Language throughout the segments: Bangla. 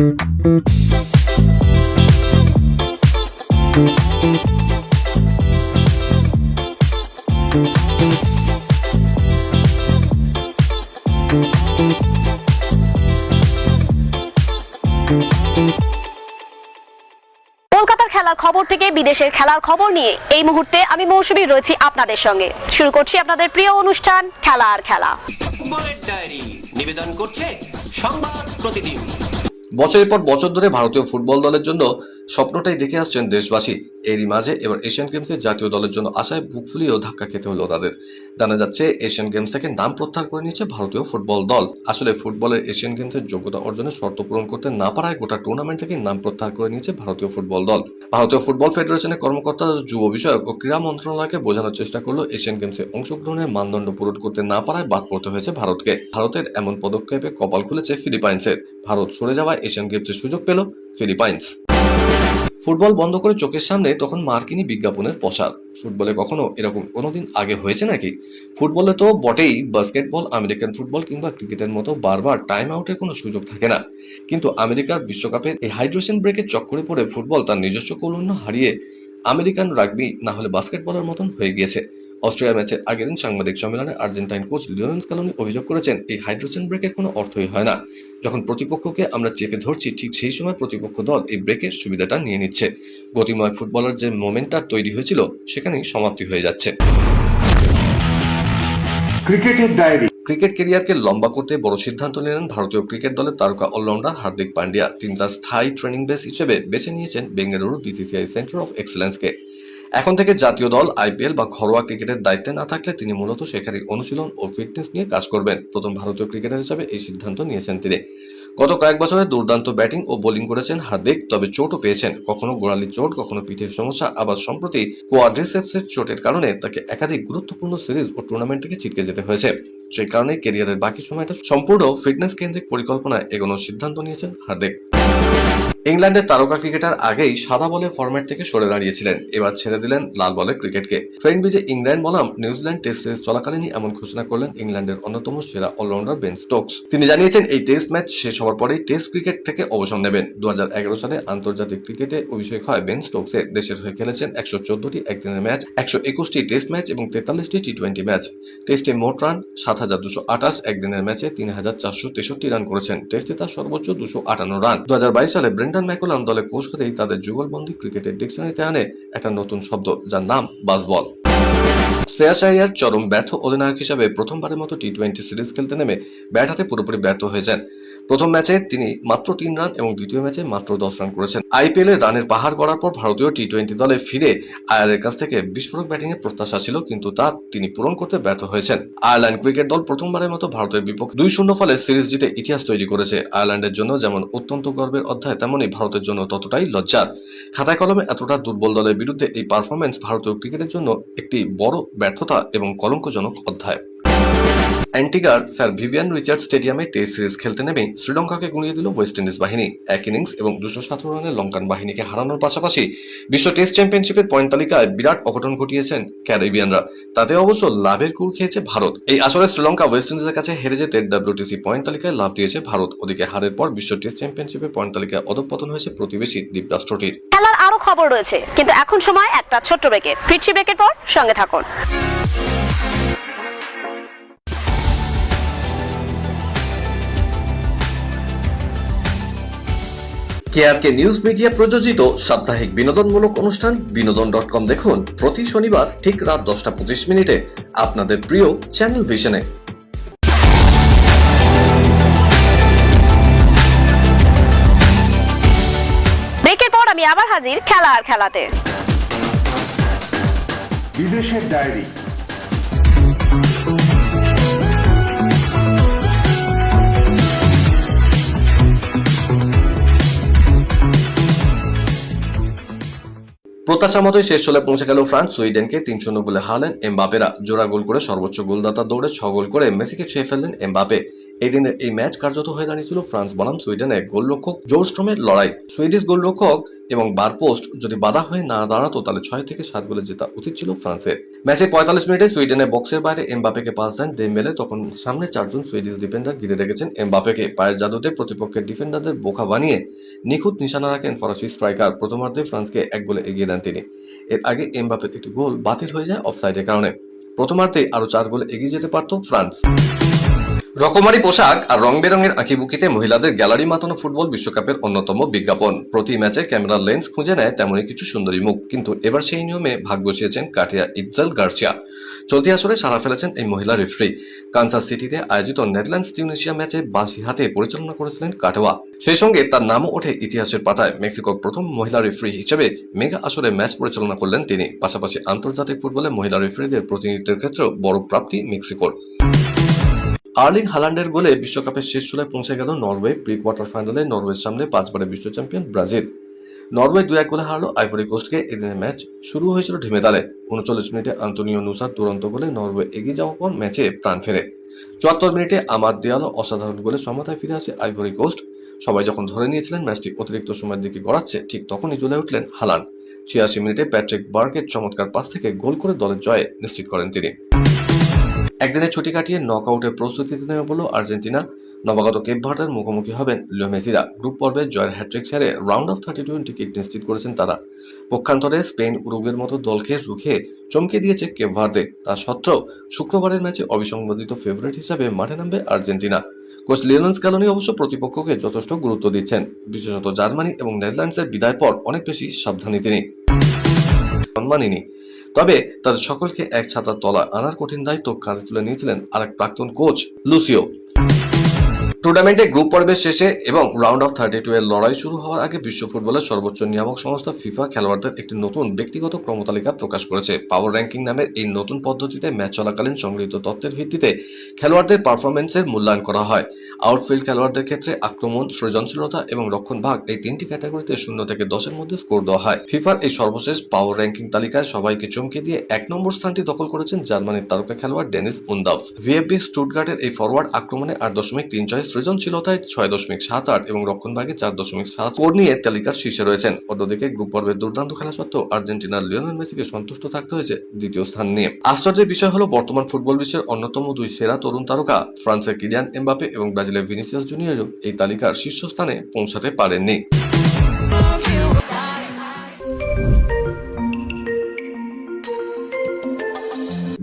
কলকাতার খেলার খবর থেকে বিদেশের খেলার খবর নিয়ে এই মুহূর্তে আমি মৌসুমী রয়েছি আপনাদের সঙ্গে। শুরু করছি আপনাদের প্রিয় অনুষ্ঠান খেলা আর খেলা। ফুটবলের ডায়েরি নিবেদন করছে সংবাদ প্রতিদিন। বছরের পর বছর ধরে ভারতীয় ফুটবল দলের জন্য স্বপ্নটাই দেখে আসছেন দেশবাসী। এরই মাঝে এবার এশিয়ান গেমসে জাতীয় দলের জন্য আশায় বুক ফুলিয়েও ধাক্কা খেতে হলো তাদের। জানা যাচ্ছে এশিয়ান গেমস থেকে নাম প্রত্যাহার করে নিয়েছে ভারতীয় ফুটবল দল। আসলে ফুটবলের এশিয়ান গেমসের যোগ্যতা অর্জনের শর্ত পূরণ করতে না পারায় গোটা টুর্নামেন্ট থেকে নাম প্রত্যাহার করে নিয়েছে ভারতীয় ফুটবল দল। ভারতীয় ফুটবল ফেডারেশনের কর্মকর্তা যুব বিষয়ক ও ক্রীড়া মন্ত্রণালয়কে বোঝানোর চেষ্টা করলো এশিয়ান গেমসে অংশগ্রহণের মানদণ্ড পূরণ করতে না পারায় বাদ পড়তে হয়েছে ভারতকে। ভারতের এমন পদক্ষেপে কপাল খুলেছে ফিলিপাইন্সের। ভারত সরে যাওয়ায় এশিয়ান গেমসের সুযোগ পেল ফিলিপাইন্স। ফুটবল বন্ধ করে চোখের সামনে তখন মার্কিনী বিজ্ঞাপনের প্রসার। ফুটবলে কখনো এরকম কোনোদিন আগে হয়েছে নাকি? ফুটবলে তো বটেই, বাস্কেটবল, আমেরিকান ফুটবল কিংবা ক্রিকেটের মতো বারবার টাইম আউটের কোনো সুযোগ থাকে না। কিন্তু আমেরিকার বিশ্বকাপের এই হাইড্রেশন ব্রেকের চক্করে পড়ে ফুটবল তার নিজস্ব কৌশল্য হারিয়ে আমেরিকান রাগবি না হলে বাস্কেটবলের মতন হয়ে গিয়েছে। অস্ট্রেলিয়া ম্যাচের আগের দিন সাংবাদিক সম্মেলনে আর্জেন্টাইন কোচ লিওনেল স্ক্যালোনি অভিযোগ করেছেন, এই হাইড্রেশন ব্রেকের কোনো অর্থই হয় না। যখন প্রতিপক্ষকে আমরা চেপে ধরছি, ঠিক সেই সময় প্রতিপক্ষ দল এই ব্রেকের সুবিধাটা নিয়ে নিচ্ছে। গতিময় ফুটবলের যে মোমেন্টটা তৈরি হয়েছিল সেখানেই সমাপ্তি হয়ে যাচ্ছে। ক্রিকেটের ডায়েরি। ক্রিকেট ক্যারিয়ারকে লম্বা করতে বড় সিদ্ধান্ত নিলেন ভারতীয় ক্রিকেট দলের তারকা অলরাউন্ডার হার্দিক পান্ডিয়া। তিনি তার স্থায়ী ট্রেনিং বেস হিসেবে বেছে নিয়েছেন বেঙ্গালুরু বিসিসিআই সেন্টার অফ এক্সেলেন্সকে। এখন থেকে জাতীয় দল, আইপিএল বা ঘরোয়া ক্রিকেটের দায়িত্বে না থাকলে তিনি মূলত সেখানে অনুশীলন ও ফিটনেস নিয়ে কাজ করবেন। প্রথম ভারতীয় ক্রিকেটার হিসেবে এই সিদ্ধান্ত নিয়েছেন তিনি। গত কয়েক বছরে দুর্দান্ত ব্যাটিং ও বোলিং করেছেন হার্দিক, তবে চোটও পেয়েছেন। কখনো গোড়ালির চোট, কখনো পিঠের সমস্যা, আবার সম্প্রতি কোয়াড্রিসেপসের চোটের কারণে তাকে একাধিক গুরুত্বপূর্ণ সিরিজ ও টুর্নামেন্ট থেকে ছিটকে যেতে হয়েছে। সেই কারণে ক্যারিয়ারের বাকি সময়টা সম্পূর্ণ ফিটনেস কেন্দ্রিক পরিকল্পনায় এগোনোর সিদ্ধান্ত নিয়েছেন হার্দিক। ইংল্যান্ডের তারকা ক্রিকেটার আগেই সাদা বলে ফরম্যাট থেকে সরে দাঁড়িয়েছিলেন, এবার ছেড়ে দিলেন লাল বলের ক্রিকেটকে। ফ্রেন্ডবিজে ইংল্যান্ড বনাম নিউজিল্যান্ড টেস্ট সিরিজ চলাকালীনই এমন ঘোষণা করলেন ইংল্যান্ডের অন্যতম সেরা অলরাউন্ডার বেন স্টোকস। তিনি জানিয়েছেন এই টেস্ট ম্যাচ শেষ হওয়ার পরেই টেস্ট ক্রিকেট থেকে অবসর নেবেন। 2011 সালে আন্তর্জাতিক ক্রিকেটে অভিষেক হয় বেন স্টোকসের। দেশের হয়ে খেলেছেন 114টি একদিনের ম্যাচ, 121টি টেস্ট ম্যাচ এবং 43টি টি20 ম্যাচ। টেস্টে মোট রান 7,228, একদিনের ম্যাচে 3,463 রান করেছেন। টেস্টে তার সর্বোচ্চ 258 রান। 2022 সালে ব্রেন্ডন ম্যাকুলাম দলে কোচ হতেই তাদের যুগলবন্দি ক্রিকেটের ডিকশনারিতে আনে একটা নতুন শব্দ, যার নাম বাসবল। শ্রেয়াস আইয়ার চরম ব্যর্থ অধিনায়ক হিসেবে প্রথমবারের মতো টি20 সিরিজ খেলতে নেমে ব্যাট হাতে পুরোপুরি ব্যর্থ হয়েছেন। প্রথম ম্যাচে তিনি মাত্র 3 রান এবং দ্বিতীয় ম্যাচে মাত্র 10 রান করেছেন। আইপিএল এ রানের পাহাড় গড়ার পর ভারতীয় টি20 দলে ফিরে আয়ারের কাছ থেকে বিস্ফোরক ব্যাটিং এর প্রত্যাশা ছিল, কিন্তু তা তিনি পূরণ করতে ব্যর্থ হয়েছেন। আয়ারল্যান্ড ক্রিকেট দল প্রথমবারের মতো ভারতের বিপক্ষে 2-0 ফলে সিরিজ জিতে ইতিহাস তৈরি করেছে। আয়ারল্যান্ডের জন্য যেমন অত্যন্ত গর্বের অধ্যায়, তেমনি ভারতের জন্য ততটাই লজ্জার। খাতায় কলমে এতটা দুর্বল দলের বিরুদ্ধে এই পারফরমেন্স ভারতীয় ক্রিকেটের জন্য একটি বড় ব্যর্থতা এবং কলঙ্কজনক অধ্যায়। অ্যান্টিগার স্যার ভিভিয়ান রিচার্ড স্টেডিয়ামে টেস্ট সিরিজ খেলতে নেমেই শ্রীলঙ্কাকে গুঁড়িয়ে দিল ওয়েস্ট ইন্ডিজ বাহিনী। এক ইনিংস এবং 217 রানে লঙ্কান বাহিনীকে হারানোর পাশাপাশি বিশ্ব টেস্ট চ্যাম্পিয়নশিপের পয়েন্ট তালিকায় বিরাট অঘটন ঘটিয়েছেন ক্যারিবিয়ানরা। তাতে অবশ্য লাভের কুর খেয়েছে ভারত। এই আসরে শ্রীলঙ্কা ওয়েস্ট ইন্ডিজের কাছে হেরে যেতে WTC পয়েন্ট তালিকায় লাভ দিয়েছে ভারত। ওদিকে হারের পর বিশ্ব টেস্ট চ্যাম্পিয়নশিপের পয়েন্ট তালিকায় অধঃপতন হয়েছে প্রতিবেশী দ্বীপরাষ্ট্রটির। খেলার আরো খবর রয়েছে, কিন্তু এখন সময় একটা ছোট্ট ব্রেকের। ফিরছি ব্রেকের পর, সঙ্গে থাকুন। KRK নিউজ মিডিয়া প্রযোজিত সাপ্তাহিক বিনোদনমূলক অনুষ্ঠান বিনোদন.com দেখুন প্রতি শনিবার ঠিক রাত 10:25 আপনাদের প্রিয় চ্যানেল ভিশনে। ব্রেকের পর আমি আবার হাজির খেলা আর খেলাতে। বিদেশের ডায়েরি। প্রত্যাশা মতোই শেষ ষোলে পৌঁছে গেল ফ্রান্স। সুইডেনকে 3-0 গোলে হারালেন এমবাপেরা। জোড়া গোল করে সর্বোচ্চ গোলদাতার দৌড়ে 6 গোল করে মেসিকে ছুঁয়ে ফেললেন এমবাপে। এই দিনের এই ম্যাচ কার্যত হয়ে দাঁড়িয়েছিল ফ্রান্স বনাম সুইডেনের গোলরক্ষক জোরস্ট্রমের লড়াই। সুইডিশ গোলরক্ষক এবং বার পোস্ট যদি বাধা হয়ে না দাঁড়াতো তাহলে 6 থেকে 7 গোলে জেতা উচিত ছিল ফ্রান্সের। ম্যাচে 45 মিনিটে সুইডেনের বক্সের বাইরে এমবাপেকে পাস দেন ডেম্বেলে, তখন সামনে 4 জন সুইডিশ ডিফেন্ডার ঘিরে রেখেছেন এমবাপেকে। পায়ের জাদুতে প্রতিপক্ষের ডিফেন্ডারদের বোকা বানিয়ে নিখুঁত নিশানা রাখেন ফরাসি স্ট্রাইকার। প্রথমার্ধে ফ্রান্সকে 1 গোলে এগিয়ে দেন তিনি। এর আগে এমবাপের একটি গোল বাতিল হয়ে যায় অফসাইডের কারণে। প্রথমার্ধে আরো 4 গোলে এগিয়ে যেতে পারত ফ্রান্স। রকমারি পোশাক আর রং বেরঙের আঁকিবুকিতে মহিলাদের গ্যালারি মাতানো ফুটবল বিশ্বকাপের অন্যতম বিজ্ঞাপন। প্রতি ম্যাচে ক্যামেরার লেন্স খুঁজে নেয় তেমনই কিছু সুন্দরী মুখ, কিন্তু এবার সেই নিয়মে ভাগ বসিয়েছেন কাটিয়া ইটজেল গার্সিয়া। চলতি আসরে সাড়া ফেলেছেন এই মহিলা রেফারি। কানসাস সিটিতে আয়োজিত নেদারল্যান্ডস টিউনিশিয়া ম্যাচে বাঁশি হাতে পরিচালনা করেছিলেন কাটোয়া। সেই সঙ্গে তার নামও ওঠে ইতিহাসের পাতায়। মেক্সিকোর প্রথম মহিলা রেফারি হিসেবে মেগা আসরে ম্যাচ পরিচালনা করলেন তিনি। পাশাপাশি আন্তর্জাতিক ফুটবলে মহিলা রেফারিদের প্রতিনিধিত্বের ক্ষেত্রেও বড় প্রাপ্তি মেক্সিকোর। আর্লিং হালান্ডের গোলে বিশ্বকাপের শেষ চূড়ায় পৌঁছে গেল নরওয়ে। প্রি কোয়ার্টার ফাইনালে নরওয়ের সামনে 5 বারের বিশ্ব চ্যাম্পিয়ন ব্রাজিল। নরওয়ে 2-1 গোলে হারল আইভরি কোস্টকে। এদিনের ম্যাচ শুরু হয়েছিল ঢিমে তালে। 39 মিনিটে আন্তোনিও নুসার দুরন্ত গোলে নরওয়ে এগিয়ে যাওয়ার পর ম্যাচে প্রাণ ফেরে। 74 মিনিটে আমাদ দিয়ালো অসাধারণ গোলে সমতায় ফিরে আসে আইভরি কোস্ট। সবাই যখন ধরে নিয়েছিলেন ম্যাচটি অতিরিক্ত সময়ের দিকে গড়াচ্ছে, ঠিক তখনই জ্বলে উঠলেন হালান্ড। 86 মিনিটে প্যাট্রিক বার্কের চমৎকার পাস থেকে গোল করে দলের জয়ে নিশ্চিত করেন তিনি। একদিনের ছুটি কাটিয়ে নকআউটের প্রস্তুতিতে নেমে পড়ল আর্জেন্টিনা। নবাগত কেপ ভার্দের মুখোমুখি হবেন লিও মেসিরা। গ্রুপ পর্বে জয়ের হ্যাট্রিক ছেড়ে রাউন্ড অফ 32 টিকিট নিশ্চিত করেছেন তারা। পক্ষান্তরে স্পেন উরুগুয়ের মতো দলকে রুখে চমকে দিয়েছে কেপ ভার্দে। তা সত্ত্বেও শুক্রবারের ম্যাচে অবিসংবাদিত ফেভারিট হিসাবে মাঠে নামবে আর্জেন্টিনা। কোচ লিওনেল স্ক্যালোনি অবশ্য প্রতিপক্ষকে যথেষ্ট গুরুত্ব দিচ্ছেন। বিশেষত জার্মানি এবং নেদারল্যান্ডসের বিদায় পর অনেক বেশি সাবধানী তিনি। সম্মানিনী, তবে তাদের সকলকে এক ছাতার তলা আনার কঠিন দায়িত্ব কাঁধে তুলে নিয়েছিলেন আরেক প্রাক্তন কোচ লুসিও। টুর্নামেন্টে গ্রুপ পর্বের শেষে এবং রাউন্ড অফ 32 এর লড়াই শুরু হওয়ার আগে বিশ্ব ফুটবলের সর্বোচ্চ নিয়ামক সংস্থা ফিফা খেলোয়াড়দের একটি নতুন ব্যক্তিগত ক্রমতালিকা প্রকাশ করেছে। পাওয়ার র্যাঙ্কিং নামের এই নতুন পদ্ধতিতে ম্যাচ চলাকালীন সংগৃহীত তথ্যের ভিত্তিতে খেলোয়াড়দের পারফরমেন্সের মূল্যায়ন করা হয়। আউটফিল্ড খেলোয়াড়দের ক্ষেত্রে আক্রমণ, সৃজনশীলতা এবং রক্ষণভাগ এই 3টি ক্যাটাগরিতে 0 থেকে 10-এর মধ্যে স্কোর দেওয়া হয়। ফিফার এই সর্বশেষ পাওয়ার র্যাঙ্কিং তালিকায় সবাইকে চমকে দিয়ে 1 নম্বর স্থানটি দখল করেছেন জার্মানির তারকা খেলোয়াড় ডেনিস উনদাফ। ভিএফবি স্টুটগার্টের এই ফরওয়ার্ড আক্রমণে 8.36, সৃজনশীলতায় 6.78 এবং রক্ষণভাগে 4.7 স্কোর নিয়ে তালিকার শীর্ষে রয়েছেন। অন্যদিকে গ্রুপ পর্বের দুর্দান্ত খেলা সত্ত্বেও আর্জেন্টিনার লিওনেল মেসিকে সন্তুষ্ট থাকতে হয়েছে 2য় স্থান নিয়ে। আশ্চর্যের বিষয় হলো বর্তমান ফুটবল বিশ্বের অন্যতম 2 সেরা তরুণ তারকা ফ্রান্সের কিলিয়ান এমবাপে এবং ব্রাজিলের ভিনিসিয়াস জুনিয়রও এই তালিকার শীর্ষস্থানে পৌঁছাতে পারেননি।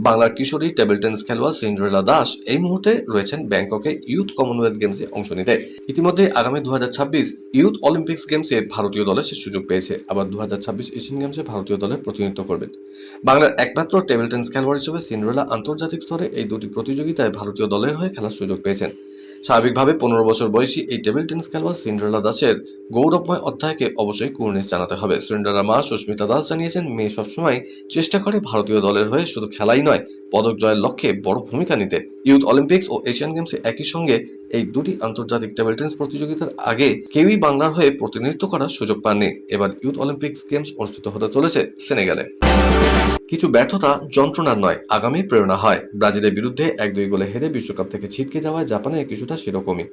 বাংলার কিশোরী টেবিল টেনিস খেলোয়াড় সিন্ড্রেলা দাস এই মুহূর্তে রয়েছেন ব্যাংককে ইউথ কমনওয়েলথ গেমসে অংশ নিতে। ইতিমধ্যে আগামী 2026 ইউথ অলিম্পিক্স গেমসে ভারতীয় দলে সে সুযোগ পেয়েছে। আবার 2026 এশিয়ান গেমসে ভারতীয় দলের প্রতিনিধিত্ব করবেন। বাংলার একমাত্র টেবিল টেনিস খেলোয়াড় হিসেবে সিন্ড্রেলা আন্তর্জাতিক স্তরে এই 2টি প্রতিযোগিতায় ভারতীয় দলের হয়ে খেলার সুযোগ পেয়েছেন। স্বাভাবিকভাবে 15 বছর বয়সী এই টেবিল টেনিস খেলোয়াড় সিন্ড্রেলা দাসের গৌরবময় অধ্যায়কে অবশ্যই কুর্নিশ জানাতে হবে। সিন্ড্রেলার মা সুস্মিতা দাস জানিয়েছেন, মেয়ে সবসময় চেষ্টা করে ভারতীয় দলের হয়ে শুধু খেলাই নয়, পদক জয়ের লক্ষ্যে বড় ভূমিকা নিতে। ইউথ অলিম্পিক্স ও এশিয়ান গেমসে একই সঙ্গে এই 2টি আন্তর্জাতিক টেবিল টেনিস প্রতিযোগিতার আগে কেউই বাংলার হয়ে প্রতিনিধিত্ব করার সুযোগ পাননি। এবার ইউথ অলিম্পিক্স গেমস অনুষ্ঠিত হতে চলেছে সেনেগালে। কিছু ব্যর্থতা যন্ত্রণার নয়, আগামী প্রেরণা হয়। ব্রাজিলের বিরুদ্ধে 1-2 গোলে হেরে বিশ্বকাপ থেকে ছিটকে যাওয়ায় জাপানে কিছুটা সেরকমই।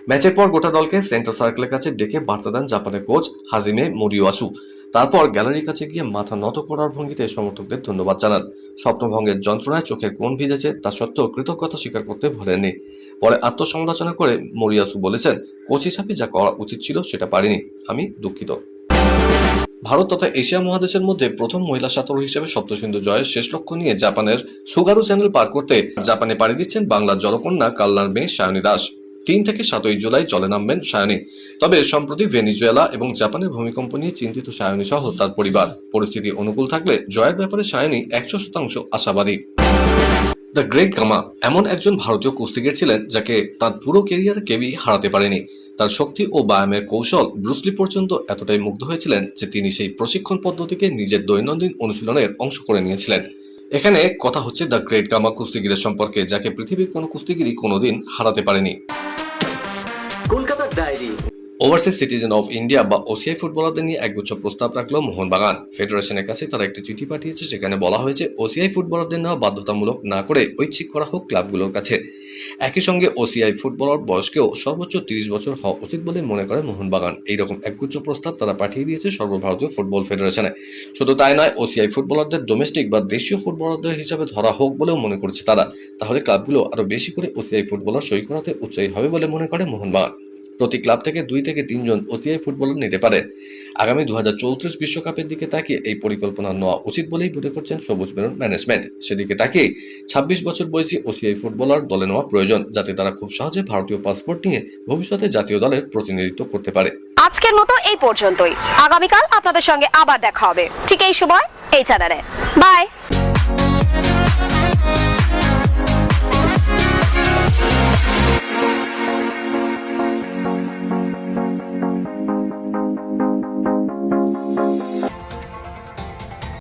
ম্যাচের পর গোটা দলকে সেন্টার সার্কেলের কাছে ডেকে বার্তা দেন জাপানের কোচ হাজিমে মোরিওয়াসু। তারপর গ্যালারির কাছে গিয়ে মাথা নত করার ভঙ্গিতে সমর্থকদের ধন্যবাদ জানান। স্বপ্নভঙ্গের যন্ত্রণায় চোখের কোণ ভিজেছে, তা সত্ত্বেও কৃতজ্ঞতা স্বীকার করতে ভোলেননি। পরে আত্মসমালোচনা করে মোরিয়াসু বলেছেন, কোচ হিসাবে যা করা উচিত ছিল সেটা পারিনি, আমি দুঃখিত। ভারত তথা এশিয়া মহাদেশের মধ্যে প্রথম মহিলা সাঁতারু হিসেবে সপ্তসিন্ধু জয়ের শেষ লক্ষ্য নিয়ে জাপানের সুগারু চ্যানেল পার করতে জাপানে পাড়ি দিচ্ছেন বাংলার জলকন্যা কালনার মেয়ে সায়নী দাস। 3 থেকে 7 জুলাই জলে নামবেন সায়নী। তবে সম্প্রতি ভেনিজুয়েলা এবং জাপানের ভূমিকম্প নিয়ে চিন্তিত সায়নী সহ তার পরিবার। পরিস্থিতি অনুকূল থাকলে জয়ের ব্যাপারে সায়নী 100% আশাবাদী। দ্য গ্রেট গামা এমন একজন ভারতীয় কুস্তিগির ছিলেন যাকে তার পুরো ক্যারিয়ারে কেউই হারাতে পারেনি। তার শক্তি ও ব্যায়ামের কৌশল ব্রুসলি পর্যন্ত এতটাই মুগ্ধ হয়েছিলেন যে তিনি সেই প্রশিক্ষণ পদ্ধতিকে নিজের দৈনন্দিন অনুশীলনের অংশ করে নিয়েছিলেন। এখানে কথা হচ্ছে দ্য গ্রেট গামা কুস্তিগিরের সম্পর্কে, যাকে পৃথিবীর কোনো কুস্তিগিরই কোনোদিন হারাতে পারেনি। কলকাতার diary overseas citizen of India বা ওসিআই ফুটবলারদের নিয়ে একগুচ্ছ প্রস্তাব রাখলো মোহনবাগান। ফেডারেশনের কাছে তারা একটি চিঠি পাঠিয়েছে, সেখানে বলা হয়েছে ওসিআই ফুটবলারদের নেওয়া বাধ্যতামূলক না করে ঐচ্ছিক করা হোক ক্লাবগুলোর কাছে। একই সঙ্গে ওসিআই ফুটবলার বয়সকেও সর্বোচ্চ 30 বছর হওয়া উচিত বলে মনে করে মোহনবাগান। এইরকম একগুচ্ছ প্রস্তাব তারা পাঠিয়ে দিয়েছে সর্বভারতীয় ফুটবল ফেডারেশনে। শুধু তাই নয়, ওসিআই ফুটবলারদের ডোমেস্টিক বা দেশীয় ফুটবলারদের হিসাবে ধরা হোক বলেও মনে করছে তারা। তাহলে ক্লাবগুলো আরো বেশি করে ওসিআই ফুটবলার সই করাতে উৎসাহী হবে বলে মনে করে মোহনবাগান। প্রতি ক্লাব থেকে 2 থেকে 3 জন ওসিআই ফুটবলার নিতে পারে। আগামী 2034 বিশ্বকাপের দিকে তাকিয়ে এই পরিকল্পনা নেওয়া উচিত বলেই মনে করছেন সবুজ মেরুন ম্যানেজমেন্ট। সেদিকে তাকিয়ে 26 বছর বয়সী ওসিআই ফুটবলার দলে নেওয়া প্রয়োজন, যাতে তারা খুব সহজে ভারতীয় পাসপোর্ট নিয়ে ভবিষ্যতে জাতীয় দলের প্রতিনিধিত্ব করতে পারে। আজকের মতো এই পর্যন্তই। আগামীকাল আপনাদের সঙ্গে আবার দেখা হবে ঠিক এই সময় এই চ্যানেলে। বাই।